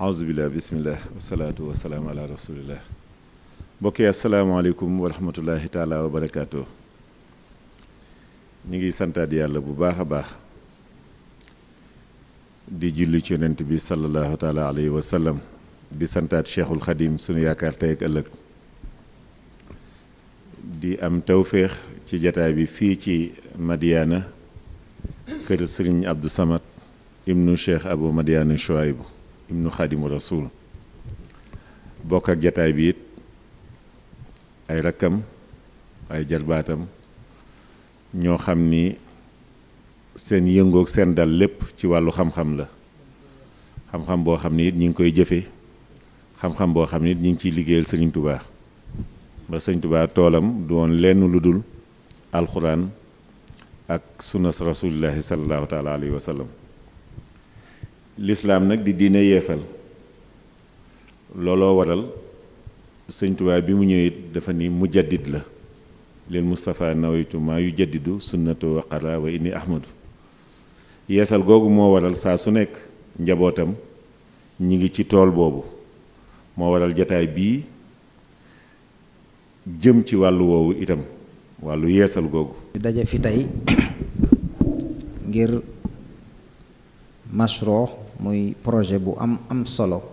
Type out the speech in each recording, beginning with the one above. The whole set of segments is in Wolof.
aousubillah bismillah wasalaatu wasalaamu ala rasulillah mbokk yi asalaamaaleykum wa rahmatullahi taala wa barakaatu. ñu ngi santaat yàlla bu baax a baax di julli ci yonent bi sallallahu taala alayhi wa sallam di santaat cheikhul xadim sunu yaakaar tey ak ëllëg di am tawféex ci jataay bi fii ci Madiyana kër sëriñ Abdou Samad ibnu cheikh Abou Madiyana Chouaïbou ibnu xaadimu rasul bokk ak jataay bi it ay rakkam ay jarbaatam ñoo xam ni seen yëngoog seen dal lépp ci wàllu xam-xam la xam-xam boo xam ni it ñi ngi koy jëfe xam-xam boo xam ni it ñi ngi ciy liggéeyal sëriñ Tubaa ba sëriñ Tubaa toolam du woon lenn lu dul alxuraan ak sunnas rasulillahi sallallahu taala alayhi wa sallam. lislaam nag di diine yeesal looloo waral sëriñ Tubaa bi mu ñëwee dafa ni mujaddid la leen Moustapha nawaytu maa yu jaddidu sunnatu waqara wa inni ahmadu yeesal googu moo waral saa su nekk njabootam ñi ngi ci tool boobu moo waral jataay bii jëm ci wàllu woowu itam wàllu yeesal googu ñu daje fi tey ngir mashru muy projet bu am solo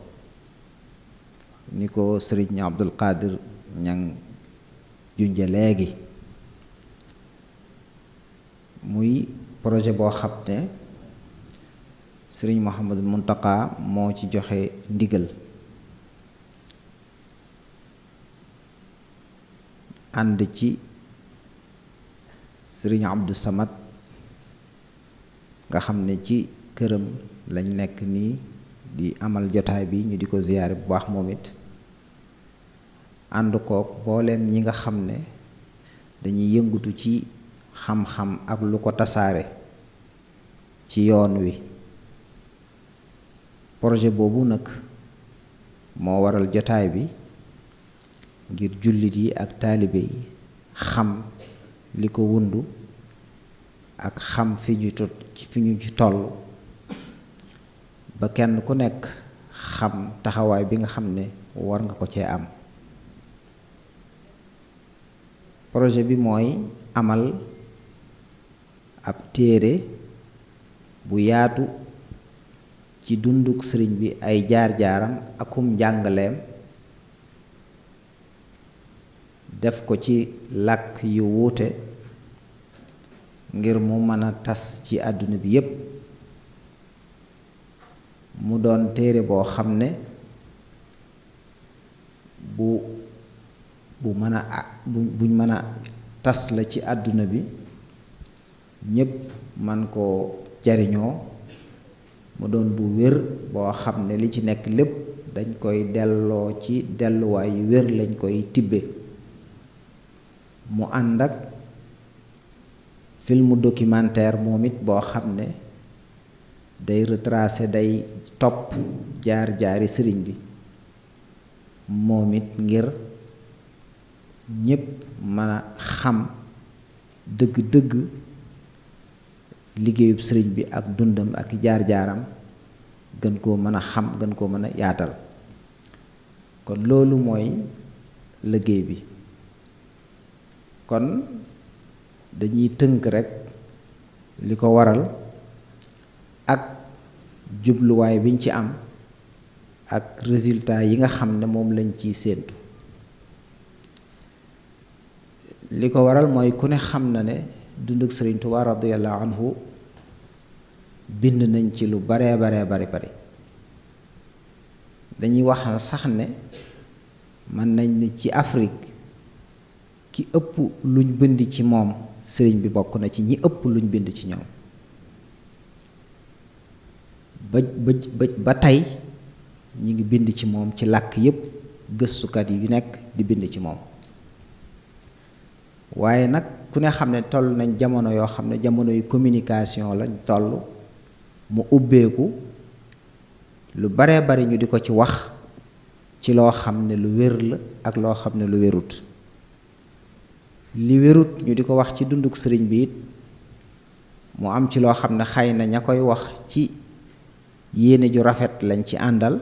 ni ko sëriñ Abdul Qadir ñang junje léegi muy projet boo xam ne sëriñ Mouhamadul Muntaka moo ci joxe ndigal ànd ci sëriñ Abdou Samad nga xam ne ci këram lañ nekk nii di amal jotaay bi ñu di ko ziyaare bu baax moom it ànd kook booleem ñi nga xam ne dañuy yëngutu ci xam-xam ak lu ko tasaare ci yoon wi projet boobu nag moo waral jotaay bi ngir jullit yi ak taalibe yi xam li ko wundu ak xam fi ñu ci toll ba kenn ku nekk xam taxawaay bi nga xam ne war nga ko cee am projet bi mooy amal ab téere bu yaatu ci dunduk sëriñ bi ay jaar-jaaram akum njàngaleem def ko ci làkk yu wuute ngir mu mën a tas ci àdduna bi yépp mu doon téere boo xam ne buñ mën a tas la ci àdduna bi ñépp man koo jariñoo mu doon bu wér boo xam ne li ci nekk lépp dañ koy delloo ci delluwaay yu wér lañ koy tibbe mu ànd ak film documentaire moom it boo xam ne day retracé day topp jaar-jaari sëriñ bi moom it ngir ñépp mën a xam dëgg-dëgg liggéeyub sëriñ bi ak dundam ak jaar-jaaram gën koo mën a xam gën koo mën a yaatal kon loolu mooy liggéey bi kon dañuy tënk rekk li ko waral ak jubluwaay biñ ci am ak résultat yi nga xam ne moom lañ ciy séentu li ko waral mooy ku ne xam na ne dunduk Sëriñ Tuubaa radiyallahu anhu bind nañ ci lu bari dañuy wax sax ne mën nañ ne ci Afrique ki ëpp luñ bind ci moom sëriñ bi bokk na ci ñi ëpp luñ bind ci ñoom ba tey ñi ngi bind ci moom ci làkk yépp gëstukat yi nekk di bind ci moom waaye nag ku ne xam ne toll nañ jamono yoo xam ne jamono yu communication lañ toll mu ubbeeku lu baree bari ñu di ko ci wax ci loo xam ne lu wér la ak loo xam ne lu wérut li wérut ñu di ko wax ci dunduk sëriñ bi it mu am ci loo xam ne xëy na ña koy wax ci yéene ju rafet lañ ci àndal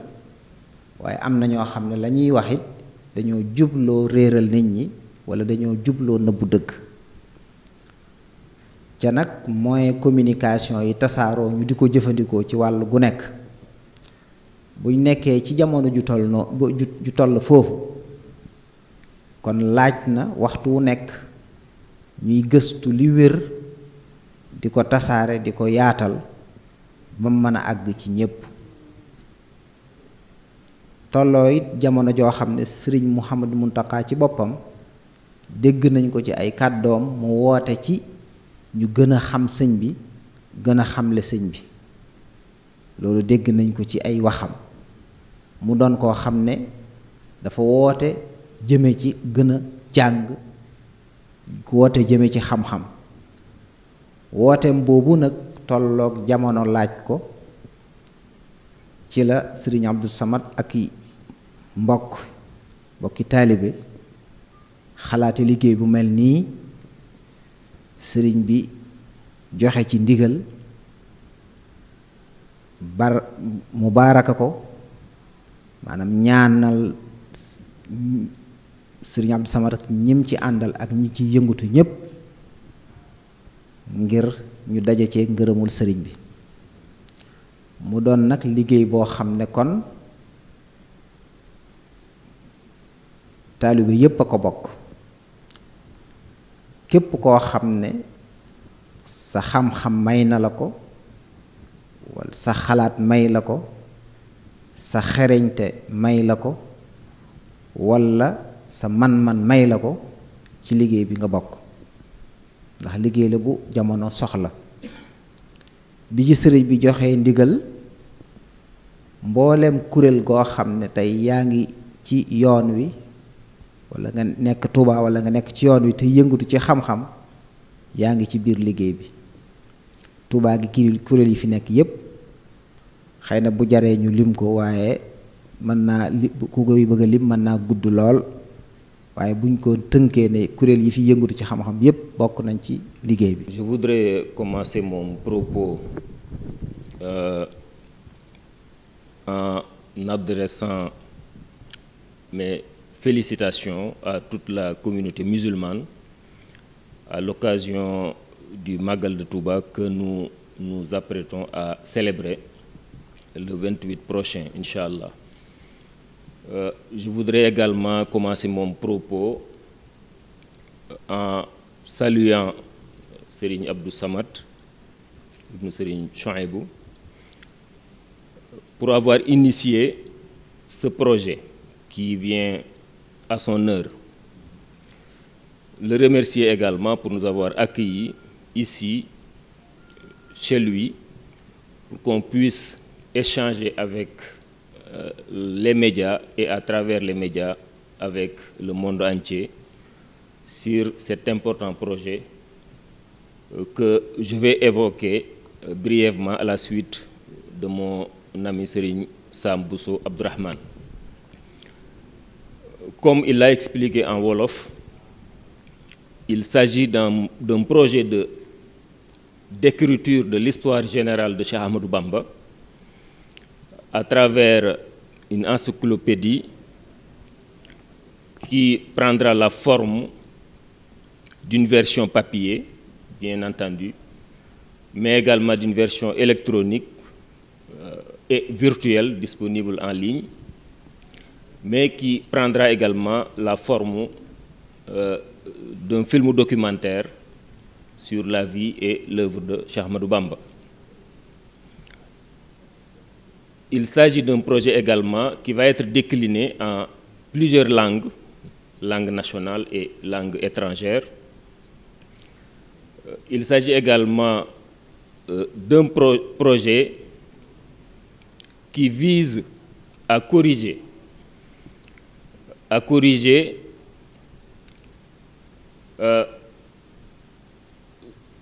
waaye am na ñoo xam ne la ñuy wax it dañoo jubloo réeral nit ñi wala dañoo jubloo nëbbu dëgg ca nag moyen communication yi tasaaroo ñu di ko jëfandikoo ci wàll gu nekk buñ nekkee ci jamono ju toll foofu kon laaj na waxtu wu nekk ñuy gëstu li wér di ko tasaare di ko yaatal ba mu mën a àgg ci ñépp tolloo it jamono joo xam ne sëriñ Mouhamadou Mountakha ci boppam dégg nañ ko ci ay kàddoom mu woote ci ñu gën a xam sëñ bi gën a xamle sëñ bi loolu dégg nañ ko ci ay waxam mu doon koo xam ne dafa woote jëme ci gën a jàng woote jëme ci xam-xam wooteem boobu nag tolloog jamono laaj ko ci la sëriñ Abdou Samad ak i mbokki taalibe xalaate liggéey bu mel nii sëriñ bi joxe ci ndigal mu baaraka ko maanaam ñaanal sëriñ Abdou Samad ak ñim ci àndal ak ñi ci yëngutu ñépp ngir ñu daje cee ngërëmul sëriñ bi mu doon nag liggéey boo xam ne kon taalibe yépp a ko bokk képp koo xam ne sa xam-xam may na la ko walla sa xalaat may la ko sa xereñte may la ko walla sa man-man may la ko ci liggéey bi nga bokk ndax liggéey la bu jamono soxla bi ci sëriñ bi joxe ndigal mboolem kuréel goo xam ne tey yaa ngi ci yoon wi walla nga nekk Tuuba walla nga nekk ci yoon wi te yëngatu ci xam-xam yaa ngi ci biir liggéey bi Tuuba gi kuréel yi fi nekk yépp xëy na bu jaree ñu lim ko waaye mën naa ku koy bëgg a lim mën naa gudd lool waaye buñ ko tënkee ne kuréel yi fi yëngatu ci xam-xam yépp bokk nañ ci liggéey bi. Je voudrais commencer mon propos en adressant mes félicitations à toute la communauté musulmane à l'occasion du Magal de Touba que nous nous apprêtons à célébrer le 28 prochain, Inch'Allah. Je voudrais également commencer mon propos en saluant Serigne Abdou Samad, ibn Serigne Chouaïbou, pour avoir initié ce projet qui vient à son heure. Le remercier également pour nous avoir accueillis ici, chez lui, pour qu'on puisse échanger avec les médias et à travers les médias avec le monde entier sur cet important projet que je vais évoquer brièvement à la suite de mon ami Serigne Sam Bousso Abdourahmane. Comme il l'a expliqué en wolof, il s'agit d'un projet d'écriture de l'histoire générale de Cheikh Ahmadou Bamba à travers une encyclopédie qui prendra la forme d'une version papier, bien entendu, mais également d'une version électronique et virtuelle disponible en ligne, mais qui prendra également la forme d'un film documentaire sur la vie et l'œuvre de Cheikh Ahmadou Bamba. Il s'agit d'un projet également qui va être décliné en plusieurs langues, langues nationales et langues étrangères. Il s'agit également d'un projet qui vise à corriger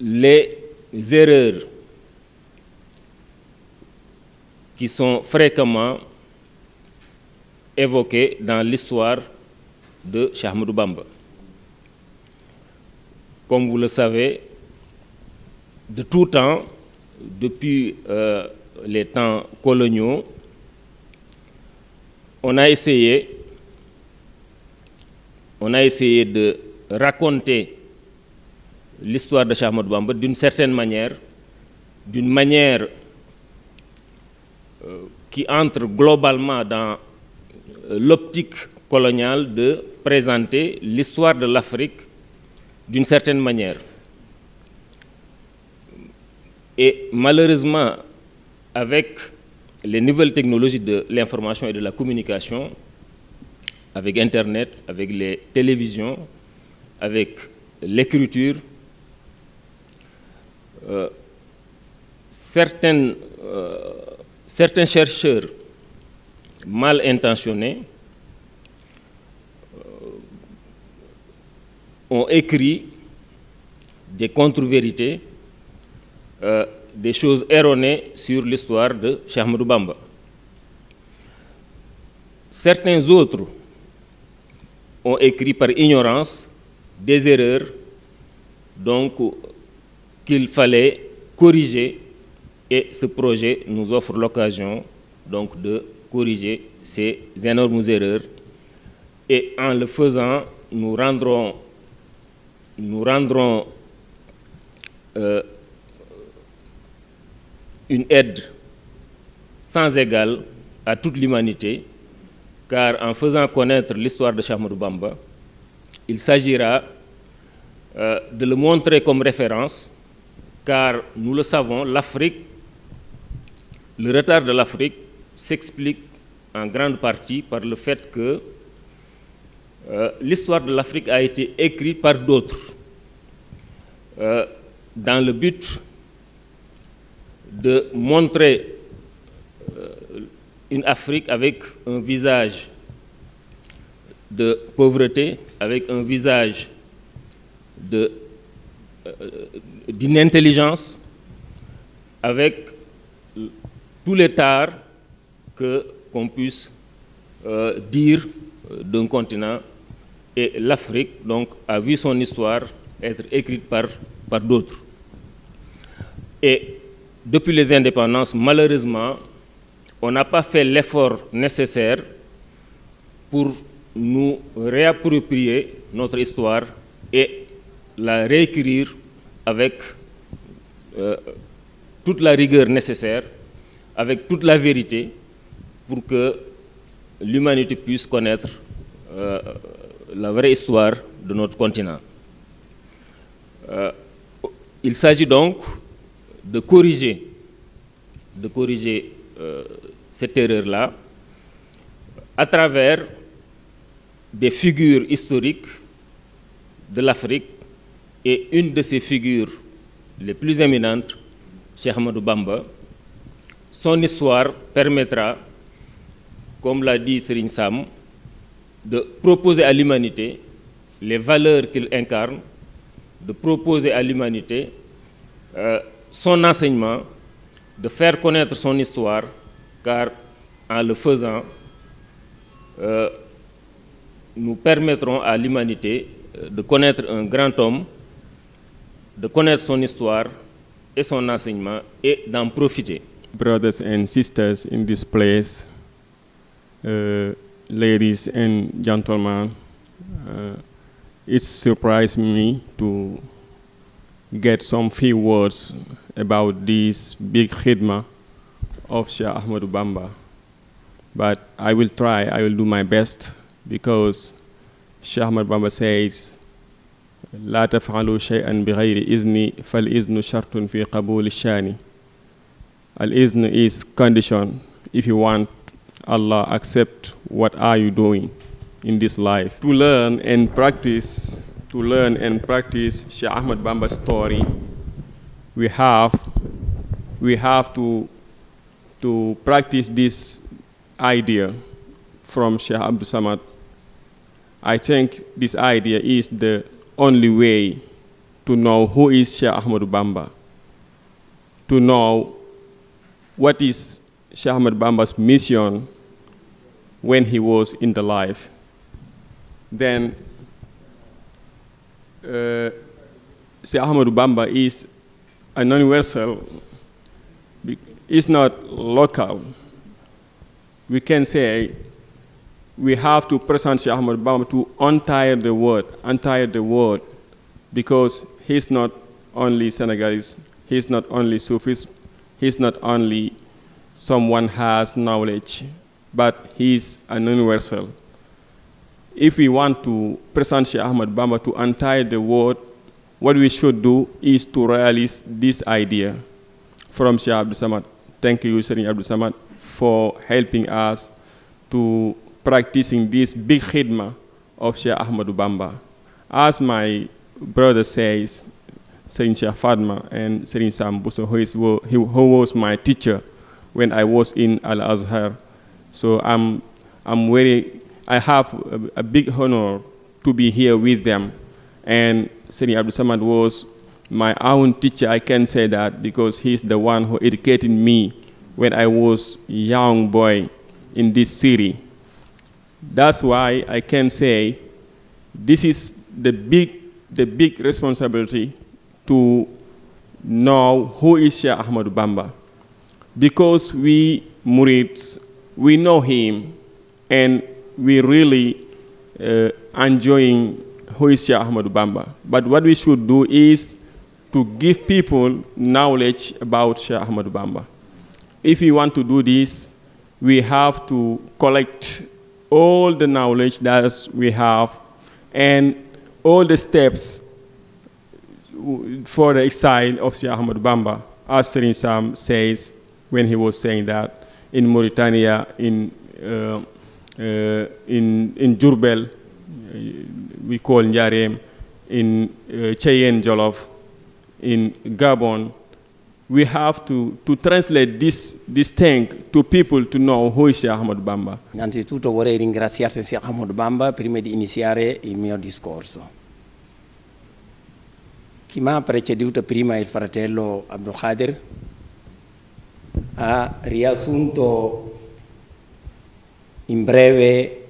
les erreurs qui sont fréquemment évoquées dans l'histoire de Cheikh Ahmadou Bamba. Comme vous le savez, de tout temps, depuis les temps coloniaux, on a essayé de raconter l'histoire de Cheikh Ahmadou Bamba d'une certaine manière, qui entre globalement dans l'optique coloniale de présenter l'histoire de l'Afrique d'une certaine manière. Et malheureusement, avec les nouvelles technologies de l'information et de la communication, avec Internet, avec les télévisions, avec l'écriture, certains chercheurs mal intentionnés ont écrit des contre-vérités, des choses erronées sur l'histoire de Cheikh Ahmadou Bamba. Certains autres ont écrit par ignorance des erreurs, donc qu'il fallait corriger, et ce projet nous offre l'occasion donc de corriger ces énormes erreurs, et en le faisant, nous rendrons une aide sans égale à toute l'humanité, car en faisant connaître l'histoire de Cheikh Ahmadou Bamba, il s'agira de le montrer comme référence, car nous le savons, le retard de l'Afrique s'explique en grande partie par le fait que l'histoire de l'Afrique a été écrite par d'autres, dans le but de montrer une Afrique avec un visage de pauvreté, avec un visage d'inintelligence, avec tous les tares qu'on puisse dire d'un continent. Et l'Afrique, donc, a vu son histoire être écrite par d'autres. Et depuis les indépendances, malheureusement, on n'a pas fait l'effort nécessaire pour nous réapproprier notre histoire et la réécrire avec toute la rigueur nécessaire, avec toute la vérité, pour que l'humanité puisse connaître la vraie histoire de notre continent. Il s'agit donc de corriger cette erreur-là à travers des figures historiques de l'Afrique, et une de ces figures les plus éminentes, Cheikh Ahmadou Bamba. Son histoire permettra, comme l'a dit Serigne Sam, de proposer à l'humanité les valeurs qu'il incarne, de proposer à l'humanité son enseignement, de faire connaître son histoire, car en le faisant, nous permettrons à l'humanité de connaître un grand homme, de connaître son histoire et son enseignement, et d'en profiter. Brothers and sisters in this place, ladies and gentlemen, it surprised me to get some few words about this big khidmah of Cheikh Ahmadou Bamba. But I will try, I will do my best, because Cheikh Ahmadou Bamba says, لا تفعلوا شيئا بغير إذني فالإذن شرط في قبول الشان. Al-Izn is condition. If you want Allah accept, what are you doing in this life? To learn and practice Cheikh Ahmadou Bamba's story, we have to practice this idea from Sheikh Abdul Samad. I think this idea is the only way to know who is Cheikh Ahmadou Bamba, to know what is Cheikh Ahmadou Bamba's mission when he was in the life. Then Cheikh Ahmadou Bamba is an universal, it's not local. We can say we have to present Sheikh Ahmad Bamba to entire the world, because he's not only Senegalese, he's not only Sufis, he's not only someone has knowledge, but he's an universal. If we want to present Sheikh Ahmad Bamba to entire the world, what we should do is to realize this idea from Sheikh Abdul Samad. Thank you, Sheikh Abdul Samad, for helping us to practicing this big khidmah of Sheikh Ahmad Bamba. As my brother says, Sheikh Fatma and Sheikh Sam Busso, who was my teacher when I was in Al-Azhar. So I have a big honor to be here with them. And Sheikh Abdul Samad was my own teacher, I can say that, because he's the one who educated me when I was a young boy in this city. That's why I can say this is the big responsibility to know who is Sheikh Ahmad Bamba. Because we Murids, we know him, and we really enjoying who is Sheikh Ahmad Bamba. But what we should do is to give people knowledge about Sheikh Ahmad Bamba. If we want to do this, we have to collect all the knowledge that we have and all the steps for the exile of Sheikh Ahmad Bamba, as Serigne Sam says when he was saying that in Mauritania, in Diourbel, we call Njarem, in Cheyenne Jolof, in Gabon. We have to translate this thing to people to know who is Sheikh Ahmad Bamba. Innanzitutto vorrei ringraziare Sheikh Ahmad Bamba prima di iniziare il mio discorso. Chi mi ha preceduto prima, il fratello Abdul Khader, ha riassunto in breve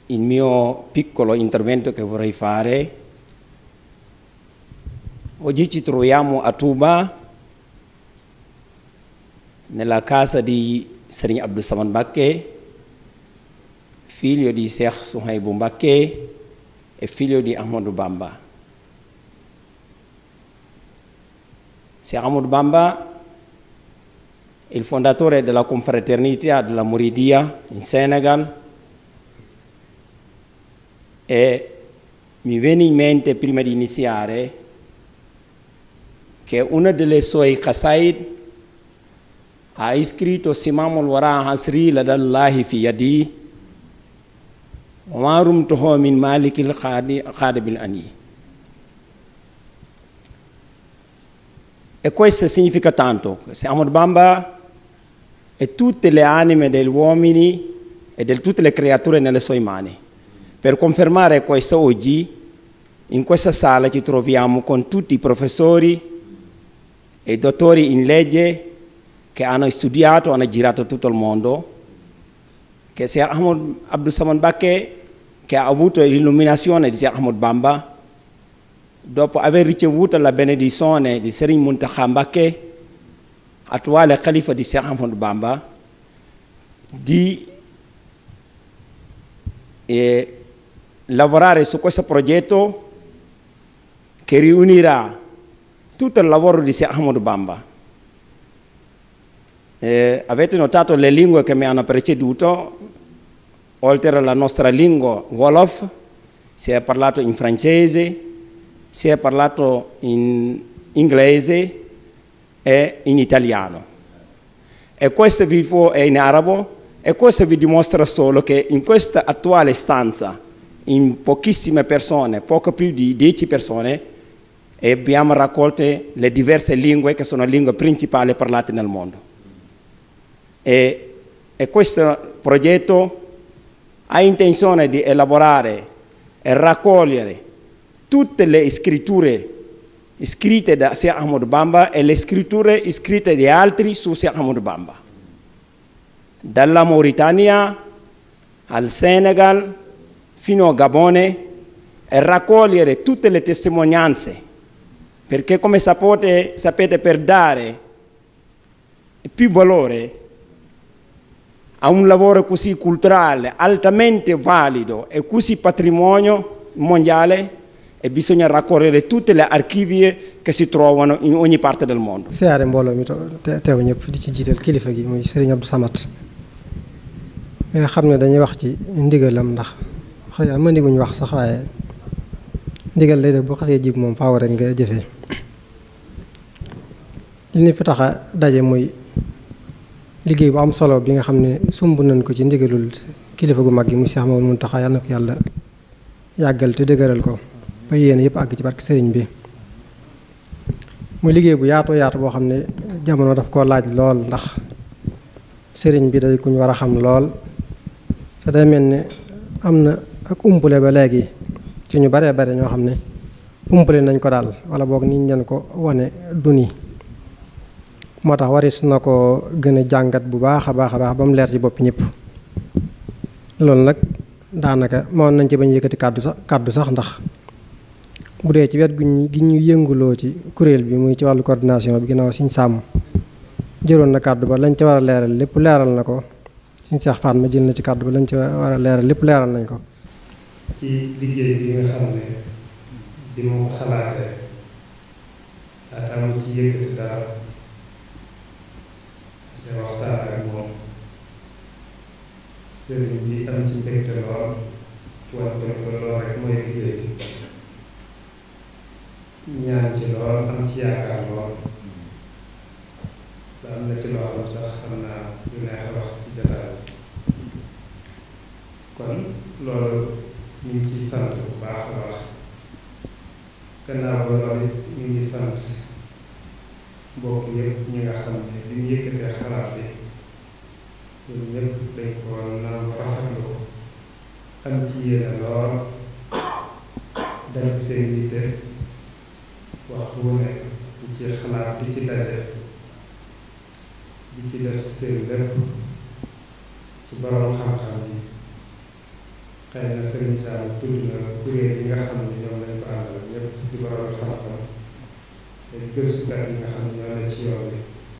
il mio piccolo intervento che vorrei fare. Oggi ci troviamo a Touba, nella casa di Serigne Abdou Samad Mbacké, figlio di Cheikh Souhaïbou Mbacké e figlio di Ahmadou Bamba. Cheikh Ahmadou Bamba è il fondatore della confraternita della Mouridia in Senegal, e mi viene in mente prima di iniziare che una delle sue qasaid ha scritto Simamul Wara Hasri ladallahi fi yadi wa ma rumtuhu min malikil khadibil ani. E questo significa tanto. Ahmad Bamba e tutte le anime degli uomini e di tutte le creature nelle sue mani. Per confermare questo, oggi in questa sala ci troviamo con tutti i professori e dottori in legge che hanno studiato, hanno girato tutto il mondo, che Sheikh Abdou Samad Mbacké, che ha avuto l'illuminazione di Sheikh Ahmad Bamba, dopo aver ricevuto la benedizione di Serigne Mountakha Mbacké, attuale califa di Sheikh Ahmad Bamba, di lavorare su questo progetto che riunirà tutto il lavoro di Sheikh Ahmad Bamba. Avete notato le lingue che mi hanno preceduto, oltre alla nostra lingua Wolof, si è parlato in francese, si è parlato in inglese e in italiano. E questo è in arabo, e questo vi dimostra solo che in questa attuale stanza, in pochissime persone, poco più di 10 persone, abbiamo raccolto le diverse lingue che sono lingue principali parlate nel mondo. E questo progetto ha intenzione di elaborare e raccogliere tutte le scritture scritte da Sheikh Ahmad Bamba e le scritture scritte di altri su Sheikh Ahmad Bamba, dalla Mauritania al Senegal fino a Gabone, e raccogliere tutte le testimonianze, perché come sapete, per dare più valore a un lavoro così culturale, altamente valido e così patrimonio mondiale, e bisogna raccogliere tutte le archivie che si trovano in ogni parte del mondo. siyaare mbooloo mi teew ñëpp di ci jiital kilifa gi muy Serigne Abdou Samad mi nga xam ne dañuy wax ci ndigalam, ndax xëy na mëniguñ wax sax waaye ndigal lay def bu xasee jib moom faaw rek nga jëfee. li ñu fi tax a daje muy liggéey bu am solo bi nga xam ne sumb nañ ko ci ndigalul kilifa gu mag gi muy Cheikh Mamadou Mountakha, yàlla na ko yàlla yàggal te dëgëral ko ba yéen yëpp àgg ci barke sëriñ bi. muy liggéey bu yaatu yaatu boo xam ne jamono daf koo laaj lool, ndax sëriñ bi day kuñ war a xam lool, te day mel ne am na ak umpule ba léegi ci ñu baree bare ñoo xam ne umpule nañ ko daal, wala boog niñ leen ko wane duni. moo tax waris na ko gën a jàngat bu baax a baax a baax ba mu leer ci bopp ñëpp. loolu nag daanaka moo nañ ci bañ yëkkati kàddu sax ndax bu dee ci wet gi ñu yënguloo ci kuréel bi muy ci wàllu coordination bi ginnaaw Sëñ Sàmm jëloon na kàddu ba lañ ca war a leeral lépp leeral na ko. Sëñ Seex Faat ma jël na ci kàddu ba lañ ca war a leeral lépp leeral nañ ko. ci liggéey bi nga xam ne bi ma ko xalaatee atam ci yëkkati dara te waxtaan ak moom sëriñ bi am ci mbégte lool wante ko lool rek mooy liggéey bi ñaan ci lool am ci yaakaar lool ba am na ci loo xam sax xam naa du neex a wax ci jotaay kon loolu ñu ngi ci sant bu baax a baax gannaaw ba loolu ñu ngi sant mbokk yëpp ñi nga xam ne bi ñu yëkkatee xalaat bi ñun ñëpp dañ ko nangu rafetlu ko am ci yéene lool dal seen yitte waxtu wu nekk di ci xalaat di ci daje di ci def seen lépp ci borom xam-xam yi. xëy na sëriñ Sall tudd na kuréel yi nga xam ne ñoom lañ ko àndal ñëpp di borom xam-xam te gëstukat yi nga xam ne ñoo ne ci yoon bi